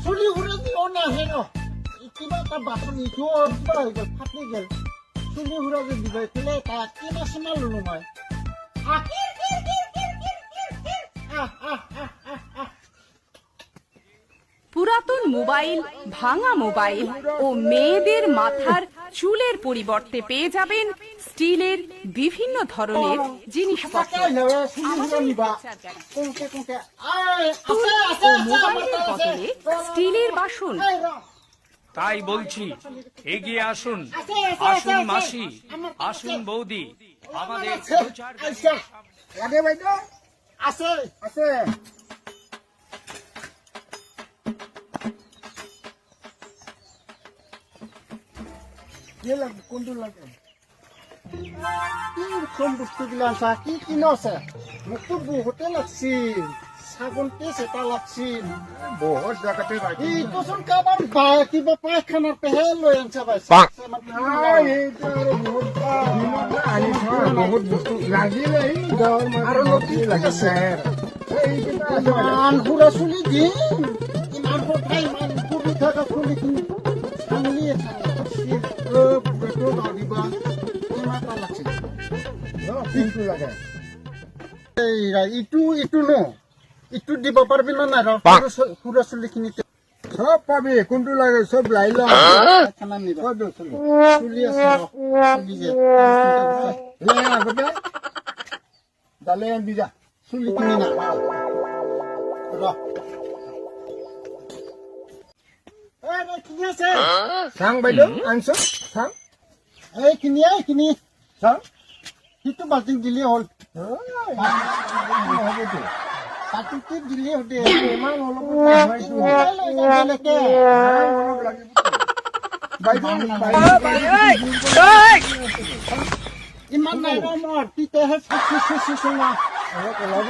চুলি ঘূৰা দিও নাহে ন কিবা এটা বাচন ইটো কিবা হৈ গ'ল ফাটি গ'ল চুলি ঘূৰা যে দিব এইফালে তাক কিনা চিনা ললো মই পুরাতন মোবাইল, ভাঙা মোবাইল ও মেয়েদের মাথার চুলের পরিবর্তে পেয়ে যাবেন স্টিলের বিভিন্ন ধরনের জিনিসপত্র। মোবাইলের বদলে স্টিলের বাসন। তাই বলছি এগিয়ে আসুন, আসুন মাসি, আসুন বৌদি, আমাদের প্রচার আছে আছে কোনটো লাগে কোন বস্তুগুলো আছে কি কিনো আছে মোকতো বহুতে লাগছিল ছাগল পিছ এটা লাগছিল বহুত জাগাতে এইটোচোন কাৰোবাৰ কিবা পায়খানাৰ পেহে লৈ আনছে বহুত বস্তু লাগিলে আৰু লাগিছে ইমান সুৰা চুলি দিম ইমান কথা ইমান ফুলি থকা চুলিখিনি চাঙলিয়ে ইটো দিব পাৰিবি না নাই সুৰা চুলি খিনি সব পাবি কোনটো লাগে সব লাই ল চুলি আছে আগতে দালে দি যা চুলি কিনি না কিনি আছে চাং বাইদেউ আনছ চাং এইখিনি চাং সিটো বাল্টিং দিলেই হ'ল হ'বতো বাল্টিংটো দিলেই হ'ল ইমান অলপ ইমান নাই মোৰ তেতিয়াহে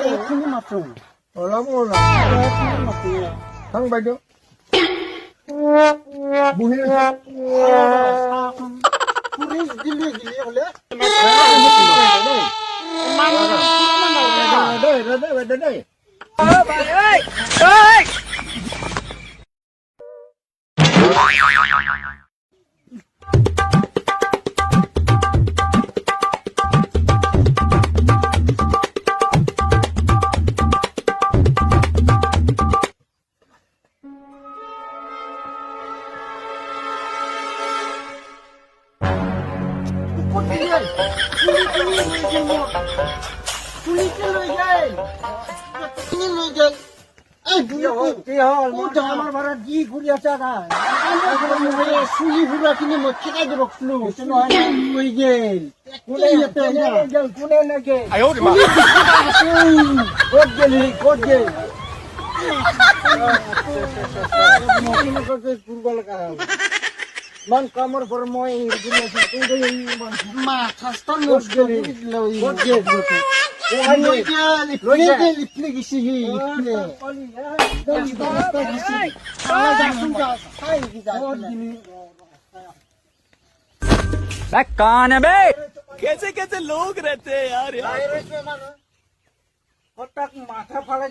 এইখিনি মাত্ৰ অলপ চাং বাইদেউ বহি পুলিচ দিলে হ'লে দেই চুলি ঘূৰা খিনি মই ঠিকাই দিব ক'ত গেল ইমান কামৰ পৰা মই कौन है बे? कैसे कैसे लोग रहते हैं यार মাথা ফালে